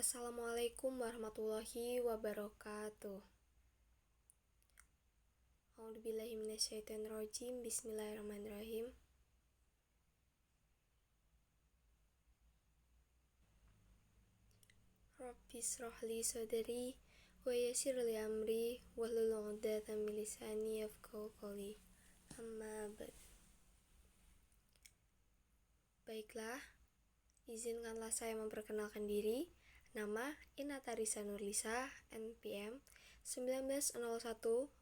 Assalamualaikum warahmatullahi wabarakatuh. A'udzubillahi minasyaitonirrajim. Bismillahirrahmanirrahim. Rabbi shrahli sadri wa yassir li amri wahlul 'uqdatam min lisani yafqahu qawli. Amma ba'd. Baiklah, izinkanlah saya memperkenalkan diri. Nama Inata Risa Nurlisa, NPM 1901051032,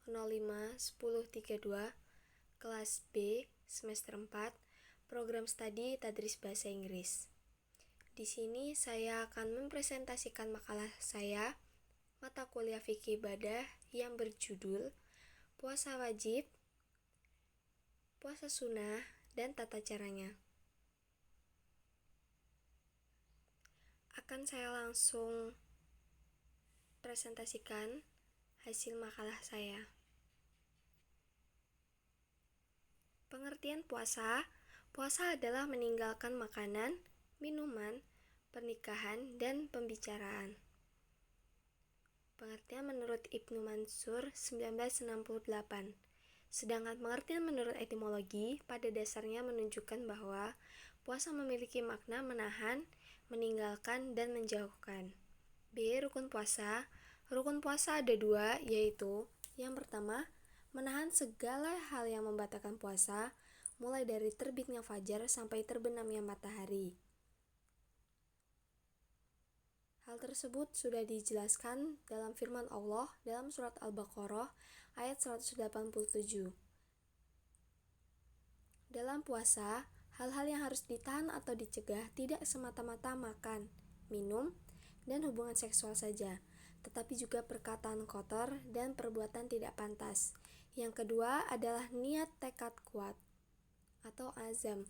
kelas B, semester 4, program studi Tadris Bahasa Inggris. Di sini saya akan mempresentasikan makalah saya, mata kuliah fikih ibadah yang berjudul Puasa Wajib, Puasa Sunnah, dan Tata Caranya. Akan saya langsung presentasikan hasil makalah saya. Pengertian puasa. Puasa adalah meninggalkan makanan, minuman, pernikahan, dan pembicaraan. Pengertian menurut Ibnu Mansur 1968. Sedangkan pengertian menurut etimologi pada dasarnya menunjukkan bahwa puasa memiliki makna menahan, meninggalkan, dan menjauhkan. B. Rukun puasa. Rukun puasa ada dua, yaitu yang pertama, menahan segala hal yang membatalkan puasa, mulai dari terbitnya fajar sampai terbenamnya matahari. Hal tersebut sudah dijelaskan dalam firman Allah dalam surat Al-Baqarah ayat 187. Dalam puasa, hal-hal yang harus ditahan atau dicegah tidak semata-mata makan, minum, dan hubungan seksual saja, tetapi juga perkataan kotor dan perbuatan tidak pantas. Yang kedua adalah niat tekad kuat atau azam.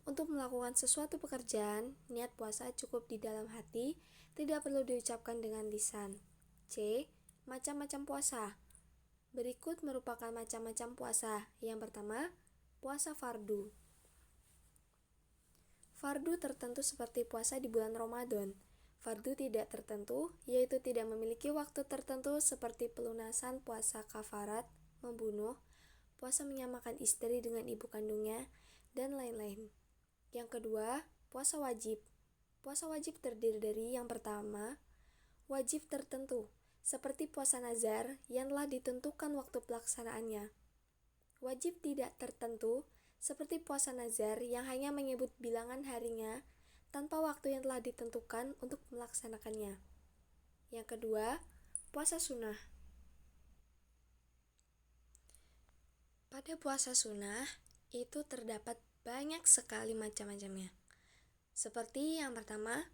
Untuk melakukan sesuatu pekerjaan, niat puasa cukup di dalam hati, tidak perlu diucapkan dengan lisan. C. Macam-macam puasa. Berikut merupakan macam-macam puasa. Yang pertama, puasa fardu. Fardu tertentu seperti puasa di bulan Ramadan. Fardu tidak tertentu, yaitu tidak memiliki waktu tertentu seperti pelunasan puasa kafarat, membunuh, puasa menyamakan istri dengan ibu kandungnya, dan lain-lain. Yang kedua, puasa wajib. Puasa wajib terdiri dari yang pertama, wajib tertentu, seperti puasa nazar yang telah ditentukan waktu pelaksanaannya. Wajib tidak tertentu, seperti puasa nazar yang hanya menyebut bilangan harinya tanpa waktu yang telah ditentukan untuk melaksanakannya. Yang kedua, puasa sunnah. Pada puasa sunnah, itu terdapat banyak sekali macam-macamnya. Seperti yang pertama,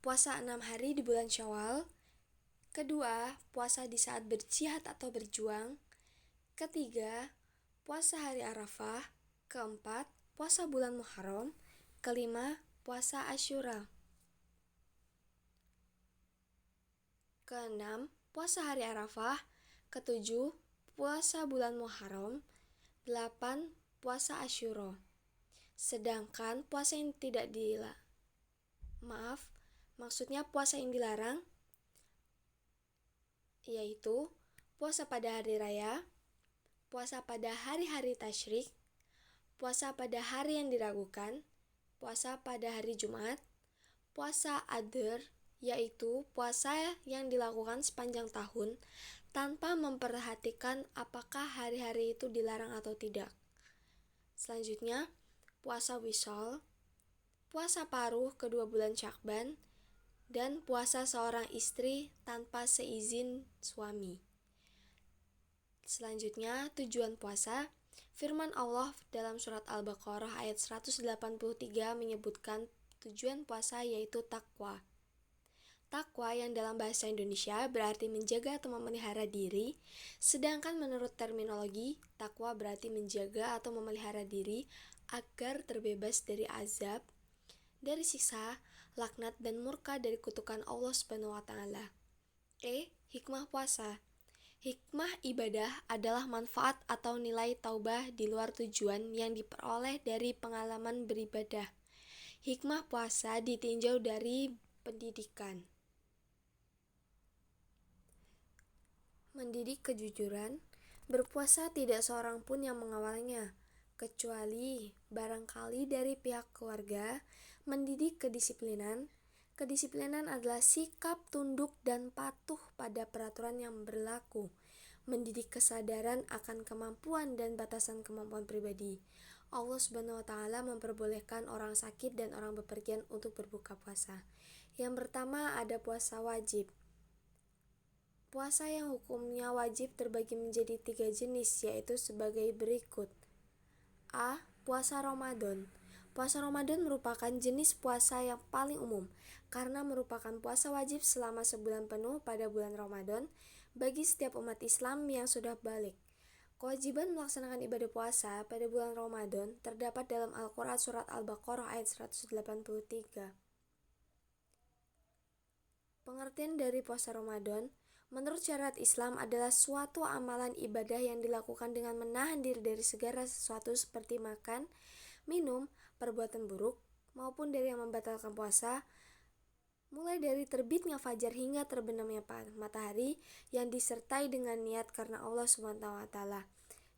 puasa 6 hari di bulan Syawal. Kedua, puasa di saat berjihad atau berjuang. Ketiga, puasa hari Arafah. Keempat, puasa bulan Muharram. Kelima, puasa Asyura. Keenam, puasa hari Arafah. Ketujuh, puasa bulan Muharram. 8, puasa Asyura. Sedangkan puasa yang maksudnya puasa yang dilarang, yaitu puasa pada hari raya, puasa pada hari-hari tasyrik, puasa pada hari yang diragukan, puasa pada hari Jumat, puasa adher, yaitu puasa yang dilakukan sepanjang tahun tanpa memperhatikan apakah hari-hari itu dilarang atau tidak. Selanjutnya, puasa wisol, puasa paruh kedua bulan Syakban, dan puasa seorang istri tanpa seizin suami. Selanjutnya, tujuan puasa. Firman Allah dalam surat Al-Baqarah ayat 183 menyebutkan tujuan puasa yaitu takwa. Takwa yang dalam bahasa Indonesia berarti menjaga atau memelihara diri, sedangkan menurut terminologi, takwa berarti menjaga atau memelihara diri agar terbebas dari azab, dari siksa, laknat, dan murka dari kutukan Allah SWT. Hikmah puasa. Hikmah ibadah adalah manfaat atau nilai taubah di luar tujuan yang diperoleh dari pengalaman beribadah. Hikmah puasa ditinjau dari pendidikan. Mendidik kejujuran. Berpuasa tidak seorang pun yang mengawalnya, kecuali barangkali dari pihak keluarga. Mendidik kedisiplinan. Kedisiplinan adalah sikap tunduk dan patuh pada peraturan yang berlaku. Mendidik kesadaran akan kemampuan dan batasan kemampuan pribadi. Allah Subhanahu wa Ta'ala memperbolehkan orang sakit dan orang bepergian untuk berbuka puasa. Yang pertama ada puasa wajib. Puasa yang hukumnya wajib terbagi menjadi 3 jenis, yaitu sebagai berikut. A. Puasa Ramadan. Puasa Ramadan merupakan jenis puasa yang paling umum, karena merupakan puasa wajib selama sebulan penuh pada bulan Ramadan bagi setiap umat Islam yang sudah balik. Kewajiban melaksanakan ibadah puasa pada bulan Ramadan terdapat dalam Al-Quran Surat Al-Baqarah ayat 183. Pengertian dari puasa Ramadan. Menurut syariat Islam adalah suatu amalan ibadah yang dilakukan dengan menahan diri dari segala sesuatu seperti makan, minum, perbuatan buruk, maupun dari yang membatalkan puasa, mulai dari terbitnya fajar hingga terbenamnya matahari yang disertai dengan niat karena Allah SWT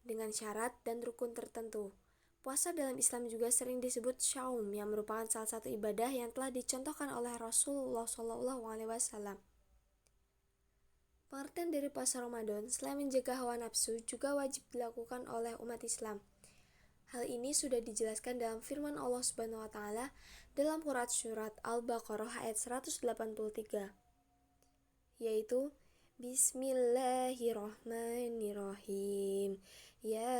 dengan syarat dan rukun tertentu. Puasa dalam Islam juga sering disebut syaum, yang merupakan salah satu ibadah yang telah dicontohkan oleh Rasulullah SAW. Pengertian dari puasa Ramadan, selain menjaga hawa nafsu, juga wajib dilakukan oleh umat Islam. Hal ini sudah dijelaskan dalam firman Allah Subhanahu wa Ta'ala dalam Quran Surat Al-Baqarah ayat 183, yaitu Bismillahirrahmanirrahim. Ya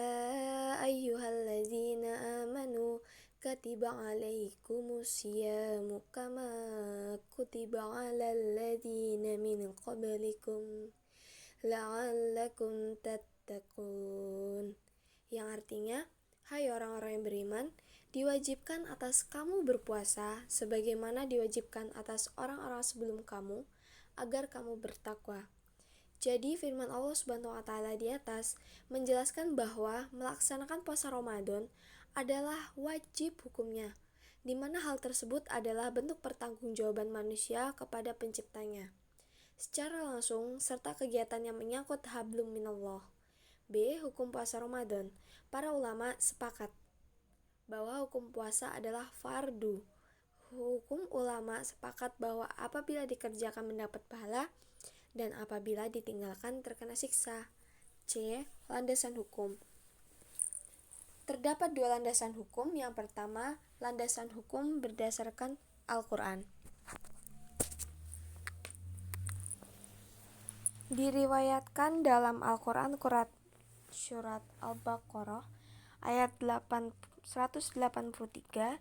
ayyuhalladzina amanu kutiba alaikumusyamu kama kutiba alal ladzina min qablikum la'allakum tattaqun. Yang artinya, hai orang-orang yang beriman, diwajibkan atas kamu berpuasa sebagaimana diwajibkan atas orang-orang sebelum kamu agar kamu bertakwa. Jadi firman Allah Subhanahu wa Ta'ala di atas menjelaskan bahwa melaksanakan puasa Ramadan adalah wajib hukumnya, di mana hal tersebut adalah bentuk pertanggungjawaban manusia kepada penciptanya secara langsung serta kegiatan yang menyangkut hablum minallah. B. Hukum puasa Ramadan. Para ulama sepakat bahwa hukum puasa adalah fardu. Hukum ulama sepakat bahwa apabila dikerjakan mendapat pahala dan apabila ditinggalkan terkena siksa. C. Landasan hukum. Terdapat 2 landasan hukum. Yang pertama, landasan hukum berdasarkan Al-Quran. Diriwayatkan dalam Al-Quran Surat Al-Baqarah ayat 183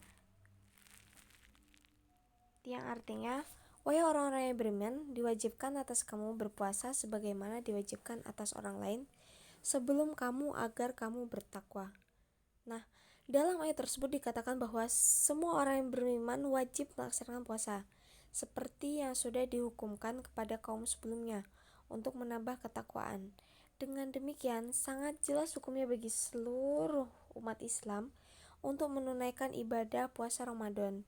yang artinya, wahai orang-orang yang beriman, diwajibkan atas kamu berpuasa sebagaimana diwajibkan atas orang lain sebelum kamu agar kamu bertakwa. Nah, dalam ayat tersebut dikatakan bahwa semua orang yang beriman wajib melaksanakan puasa, seperti yang sudah dihukumkan kepada kaum sebelumnya untuk menambah ketakwaan. Dengan demikian, sangat jelas hukumnya bagi seluruh umat Islam untuk menunaikan ibadah puasa Ramadan.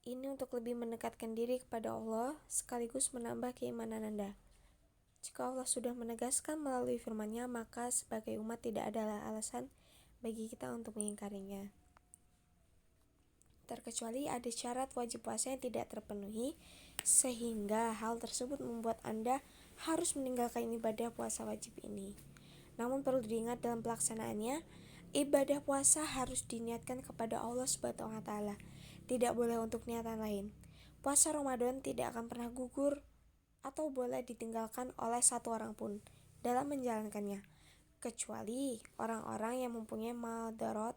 Ini untuk lebih mendekatkan diri kepada Allah sekaligus menambah keimanan Anda. Jika Allah sudah menegaskan melalui firman-Nya, maka sebagai umat tidak ada alasan bagi kita untuk mengingkarinya. Terkecuali ada syarat wajib puasa yang tidak terpenuhi, sehingga hal tersebut membuat Anda harus meninggalkan ibadah puasa wajib ini. Namun perlu diingat dalam pelaksanaannya, ibadah puasa harus diniatkan kepada Allah Subhanahu wa Ta'ala. Tidak boleh untuk niatan lain. Puasa Ramadan tidak akan pernah gugur atau boleh ditinggalkan oleh satu orang pun dalam menjalankannya, kecuali orang-orang yang mempunyai madarat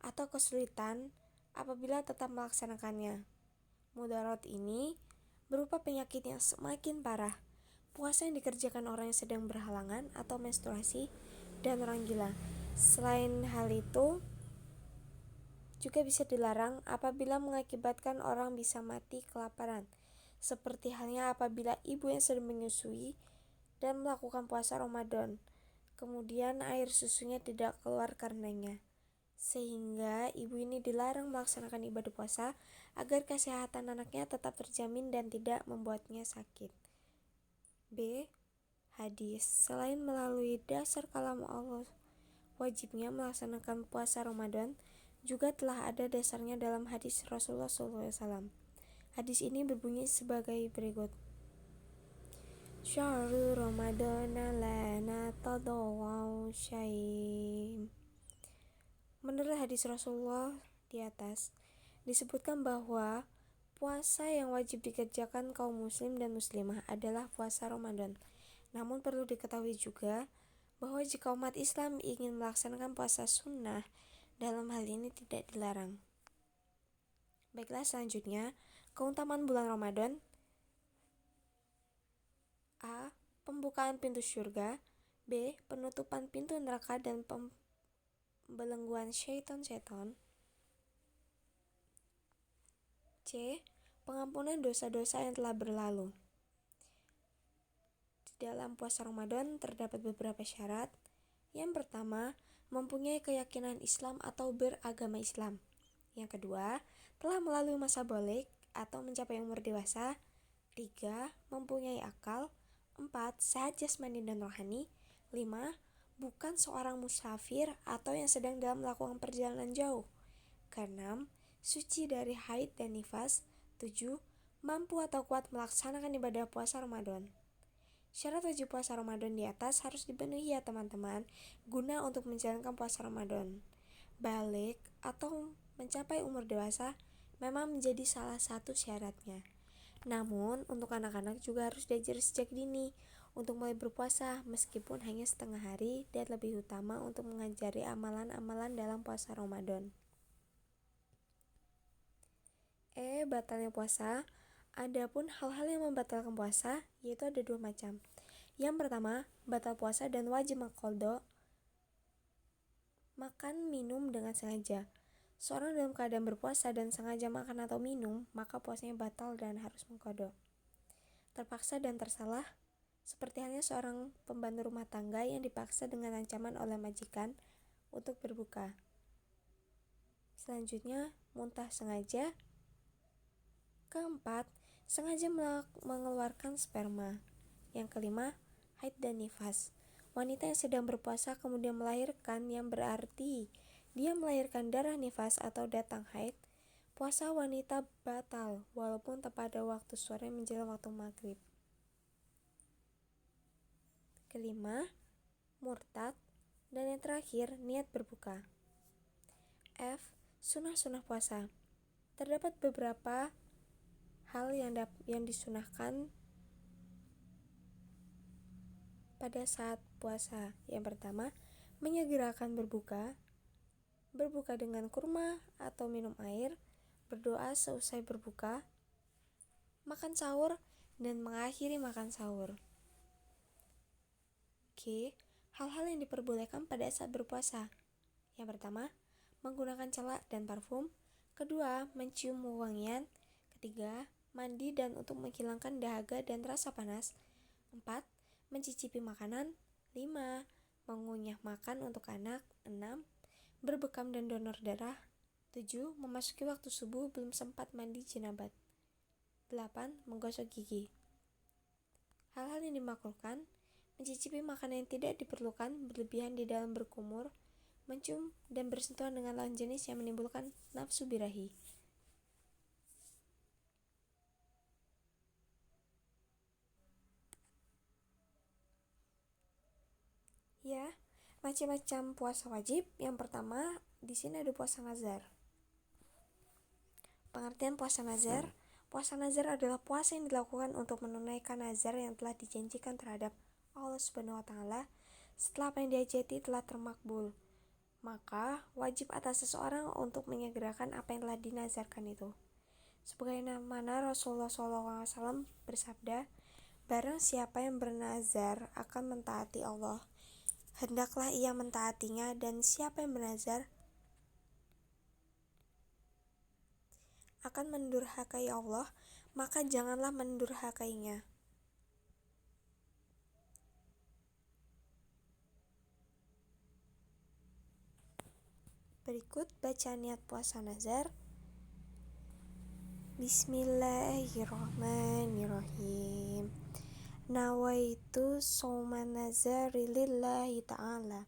atau kesulitan apabila tetap melaksanakannya. Mudarat ini berupa penyakit yang semakin parah. Puasa yang dikerjakan orang yang sedang berhalangan atau menstruasi dan orang gila. Selain hal itu, juga bisa dilarang apabila mengakibatkan orang bisa mati kelaparan, seperti halnya apabila ibu yang sedang menyusui dan melakukan puasa Ramadan, kemudian air susunya tidak keluar karenanya, sehingga ibu ini dilarang melaksanakan ibadah puasa agar kesehatan anaknya tetap terjamin dan tidak membuatnya sakit. B. hadis. Selain melalui dasar kalam Allah wajibnya melaksanakan puasa Ramadan, juga telah ada dasarnya dalam hadis Rasulullah SAW. Hadis ini berbunyi sebagai berikut. Syahru Ramadana lana tadawau syaim. Menurut hadis Rasulullah di atas, disebutkan bahwa puasa yang wajib dikerjakan kaum muslim dan muslimah adalah puasa Ramadan. Namun perlu diketahui juga bahwa jika umat Islam ingin melaksanakan puasa sunnah, dalam hal ini tidak dilarang. Baiklah, selanjutnya, keutamaan bulan Ramadan. A. Pembukaan pintu surga. B. Penutupan pintu neraka dan pembelengguan syaitan-syaitan. C. Pengampunan dosa-dosa yang telah berlalu. Di dalam puasa Ramadan terdapat beberapa syarat. Yang pertama, mempunyai keyakinan Islam atau beragama Islam. Yang kedua, telah melalui masa baligh atau mencapai umur dewasa. 3. Mempunyai akal. 4. Sehat jasmani dan rohani. 5. Bukan seorang musafir atau yang sedang dalam melakukan perjalanan jauh. 6. Suci dari haid dan nifas. 7. Mampu atau kuat melaksanakan ibadah puasa Ramadan. Syarat wajib puasa Ramadan di atas harus dipenuhi ya teman-teman, guna untuk menjalankan puasa Ramadan. Baligh atau mencapai umur dewasa memang menjadi salah satu syaratnya. Namun, untuk anak-anak juga harus diajar sejak dini untuk mulai berpuasa meskipun hanya setengah hari, dan lebih utama untuk mengajari amalan-amalan dalam puasa Ramadan. Batalnya puasa. Adapun hal-hal yang membatalkan puasa yaitu ada 2 macam. Yang pertama, batal puasa dan wajib maqdha. Makan minum dengan sengaja. Seorang dalam keadaan berpuasa dan sengaja makan atau minum, maka puasanya batal dan harus mengqadha. Terpaksa dan tersalah, seperti halnya seorang pembantu rumah tangga yang dipaksa dengan ancaman oleh majikan untuk berbuka. Selanjutnya, muntah sengaja. Keempat, sengaja mengeluarkan sperma. Yang kelima, haid dan nifas. Wanita yang sedang berpuasa kemudian melahirkan, yang berarti dia melahirkan darah nifas atau datang haid, puasa wanita batal walaupun tepat pada waktu sore menjelang waktu maghrib. Kelima, murtad. Dan yang terakhir, niat berbuka. F. Sunah-sunah puasa. Terdapat beberapa hal yang disunahkan pada saat puasa. Yang pertama, menyegerakan berbuka dengan kurma atau minum air, berdoa seusai berbuka, makan sahur, dan mengakhiri makan sahur. G. Hal-hal yang diperbolehkan pada saat berpuasa. Yang pertama, menggunakan celak dan parfum. Kedua, mencium wewangian. Ketiga, mandi dan untuk menghilangkan dahaga dan rasa panas. 4. Mencicipi makanan. 5. Mengunyah makan untuk anak. 6. Berbekam dan donor darah. 7. Memasuki waktu subuh belum sempat mandi jenabat. 8. Menggosok gigi. Hal-hal yang dimakruhkan: mencicipi makanan yang tidak diperlukan, berlebihan di dalam berkumur, mencium dan bersentuhan dengan lawan jenis yang menimbulkan nafsu birahi. Ya, macam-macam puasa wajib. Yang pertama, di sini ada puasa nazar. Pengertian puasa nazar. Puasa nazar adalah puasa yang dilakukan untuk menunaikan nazar yang telah dijanjikan terhadap Allah Subhanahu wa taala setelah apa yang diajati telah termakbul. Maka wajib atas seseorang untuk menyegerakan apa yang telah dinazarkan itu. Sebagaimana Rasulullah SAW bersabda, barang siapa yang bernazar akan mentaati Allah, hendaklah ia mentaatinya, dan siapa yang bernazar akan mendurhakai Allah, maka janganlah mendurhakainya. Berikut bacaan niat puasa nazar. Bismillahirrahmanirrahim. nawaitu shauman nazari lillahi ta'ala,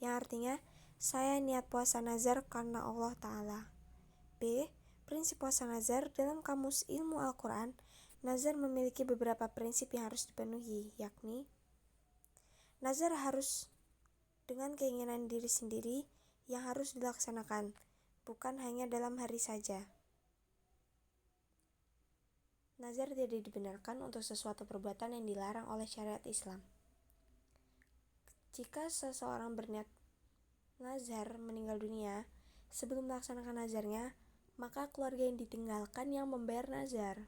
yang artinya saya niat puasa nazar karena Allah Ta'ala. B. Prinsip puasa nazar. Dalam kamus ilmu Al-Quran, nazar memiliki beberapa prinsip yang harus dipenuhi, yakni nazar harus dengan keinginan diri sendiri yang harus dilaksanakan, bukan hanya dalam hari saja. Nazar tidak dibenarkan untuk sesuatu perbuatan yang dilarang oleh syariat Islam. Jika seseorang berniat nazar meninggal dunia sebelum melaksanakan nazarnya, maka keluarga yang ditinggalkan yang membayar nazar.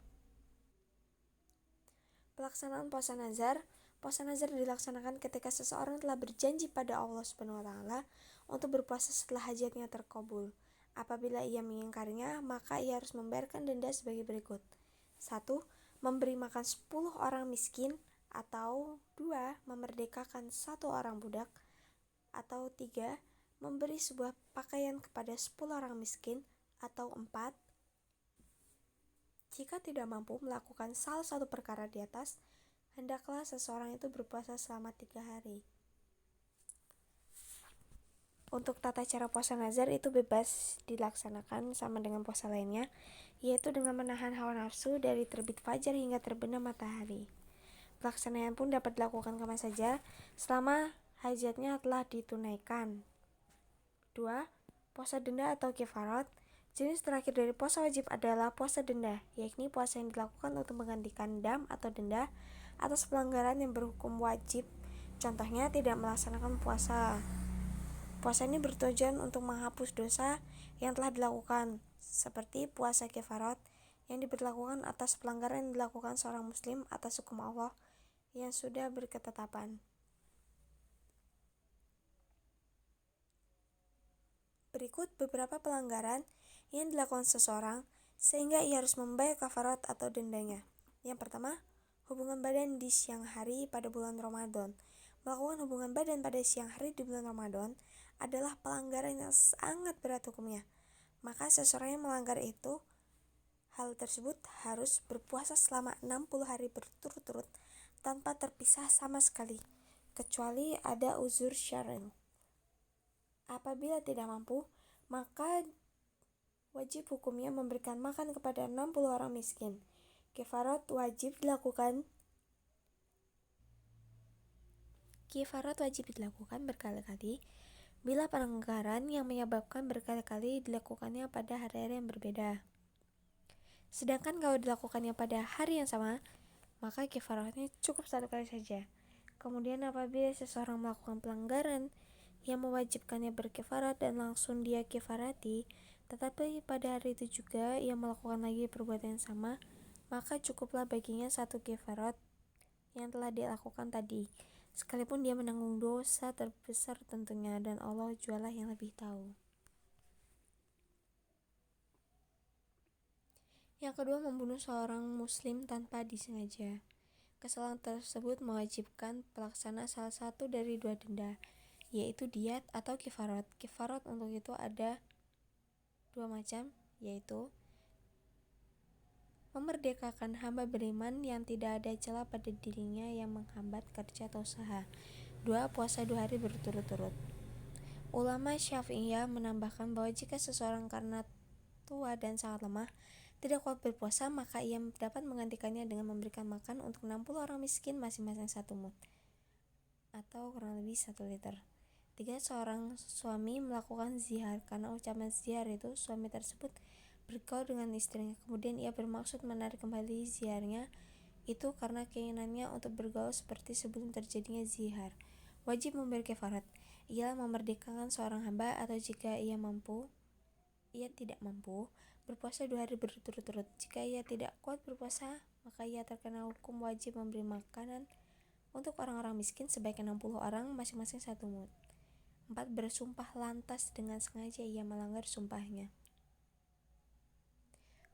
Pelaksanaan puasa nazar. Puasa nazar dilaksanakan ketika seseorang telah berjanji pada Allah Subhanahu wa taala untuk berpuasa setelah hajatnya terkabul. Apabila ia mengingkarinya, maka ia harus membayarkan denda sebagai berikut. 1. Memberi makan 10 orang miskin, atau 2. Memerdekakan 1 orang budak, atau 3. Memberi sebuah pakaian kepada 10 orang miskin, atau 4. Jika tidak mampu melakukan salah satu perkara di atas, hendaklah seseorang itu berpuasa selama 3 hari. Untuk tata cara puasa nazar itu bebas dilaksanakan sama dengan puasa lainnya, yaitu dengan menahan hawa nafsu dari terbit fajar hingga terbenam matahari. Pelaksanaan pun dapat dilakukan kapan saja selama hajatnya telah ditunaikan. 2. Puasa denda atau kifarat. Jenis terakhir dari puasa wajib adalah puasa denda, yakni puasa yang dilakukan untuk menggantikan dam atau denda atas pelanggaran yang berhukum wajib. Contohnya tidak melaksanakan puasa. Puasa ini bertujuan untuk menghapus dosa yang telah dilakukan, seperti puasa kifarat yang diberlakukan atas pelanggaran yang dilakukan seorang muslim atas hukum Allah yang sudah berketetapan. Berikut beberapa pelanggaran yang dilakukan seseorang sehingga ia harus membayar kafarat atau dendanya. Yang pertama, hubungan badan di siang hari pada bulan Ramadan. Melakukan hubungan badan pada siang hari di bulan Ramadan adalah pelanggaran yang sangat berat hukumnya. Maka seseorang yang melanggar hal tersebut harus berpuasa selama 60 hari berturut-turut tanpa terpisah sama sekali, kecuali ada uzur syar'i. Apabila tidak mampu, maka wajib hukumnya memberikan makan kepada 60 orang miskin. Kifarat wajib dilakukan berkali-kali bila pelanggaran yang menyebabkan berkali-kali dilakukannya pada hari-hari yang berbeda. Sedangkan kalau dilakukannya pada hari yang sama, maka kifaratnya cukup 1 kali saja. Kemudian apabila seseorang melakukan pelanggaran yang mewajibkannya berkifarat dan langsung dia kifarati, tetapi pada hari itu juga ia melakukan lagi perbuatan yang sama, maka cukuplah baginya 1 kifarat yang telah dia lakukan tadi, sekalipun dia menanggung dosa terbesar tentunya, dan Allah jualah yang lebih tahu. Yang kedua, membunuh seorang muslim tanpa disengaja. Kesalahan tersebut mewajibkan pelaksana salah satu dari 2 denda, yaitu diat atau kifarat. Kifarat untuk itu ada 2 macam, yaitu memerdekakan hamba beriman yang tidak ada celah pada dirinya yang menghambat kerja atau usaha. 2. Puasa 2 hari berturut-turut. Ulama Syafi'iyah menambahkan bahwa jika seseorang karena tua dan sangat lemah tidak kuat berpuasa, maka ia dapat menggantikannya dengan memberikan makan untuk 60 orang miskin masing-masing 1 mud, atau kurang lebih 1 liter. 3. Seorang suami melakukan zihar. Karena ucapan zihar itu suami tersebut bergaul dengan istrinya, kemudian ia bermaksud menarik kembali ziharnya itu karena keinginannya untuk bergaul seperti sebelum terjadinya zihar. Wajib membayar kafarat, ialah memerdekakan seorang hamba, atau jika ia tidak mampu berpuasa 2 hari berturut-turut. Jika ia tidak kuat berpuasa, maka ia terkena hukum wajib memberi makanan untuk orang-orang miskin sebanyak 60 orang masing-masing 1 mud. 4. Bersumpah lantas dengan sengaja ia melanggar sumpahnya.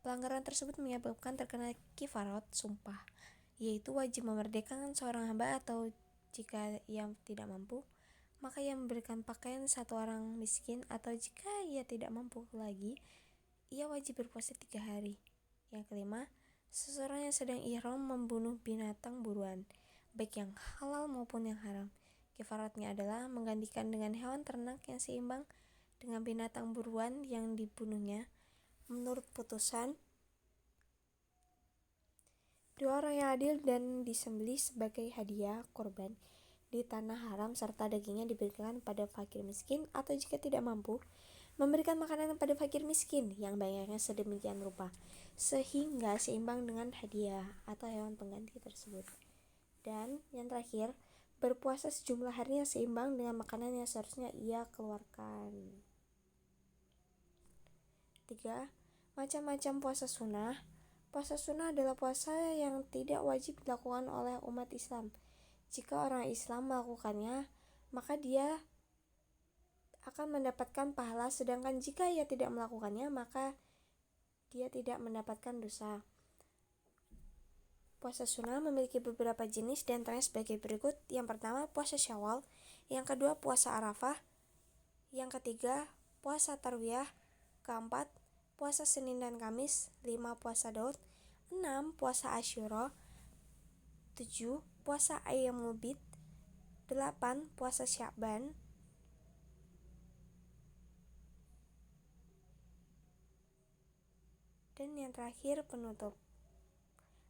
Pelanggaran tersebut menyebabkan terkena kifarat sumpah, yaitu wajib memerdekakan seorang hamba, atau jika ia tidak mampu, maka ia memberikan pakaian 1 orang miskin, atau jika ia tidak mampu lagi, ia wajib berpuasa 3 hari. Yang kelima, Seseorang yang sedang ihram membunuh binatang buruan, baik yang halal maupun yang haram. Kifaratnya adalah menggantikan dengan hewan ternak yang seimbang dengan binatang buruan yang dibunuhnya. Menurut putusan, dua orang yang adil dan disembelih sebagai hadiah korban di tanah haram serta dagingnya diberikan pada fakir miskin, atau jika tidak mampu, memberikan makanan pada fakir miskin yang banyaknya sedemikian rupa sehingga seimbang dengan hadiah atau hewan pengganti tersebut. Dan yang terakhir, berpuasa sejumlah hari yang seimbang dengan makanan yang seharusnya ia keluarkan. 3. Macam-macam puasa sunnah. Puasa sunnah adalah puasa yang tidak wajib dilakukan oleh umat Islam. Jika orang Islam melakukannya, maka dia akan mendapatkan pahala, sedangkan jika ia tidak melakukannya, maka dia tidak mendapatkan dosa. Puasa sunnah memiliki beberapa jenis, dan antaranya sebagai berikut. Yang pertama, puasa Syawal. Yang kedua, puasa Arafah. Yang ketiga, puasa Tarwiyah. Keempat, puasa Senin dan Kamis. 5. Puasa Daud. 6. Puasa Asyura. 7. Puasa Ayyamul Bid. 8. Puasa Sya'ban. Dan yang terakhir, penutup.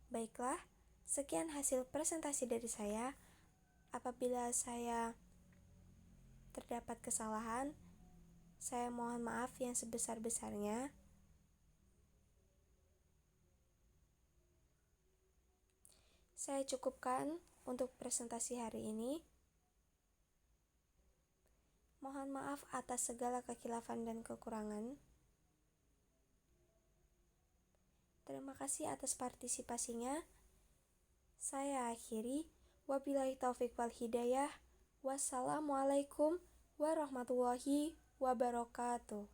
Baiklah, sekian hasil presentasi dari saya. Apabila saya terdapat kesalahan, saya mohon maaf yang sebesar-besarnya. Saya cukupkan untuk presentasi hari ini. Mohon maaf atas segala kekhilafan dan kekurangan. Terima kasih atas partisipasinya. Saya akhiri. Wabillahi taufiq wal hidayah. Wassalamualaikum warahmatullahi wabarakatuh.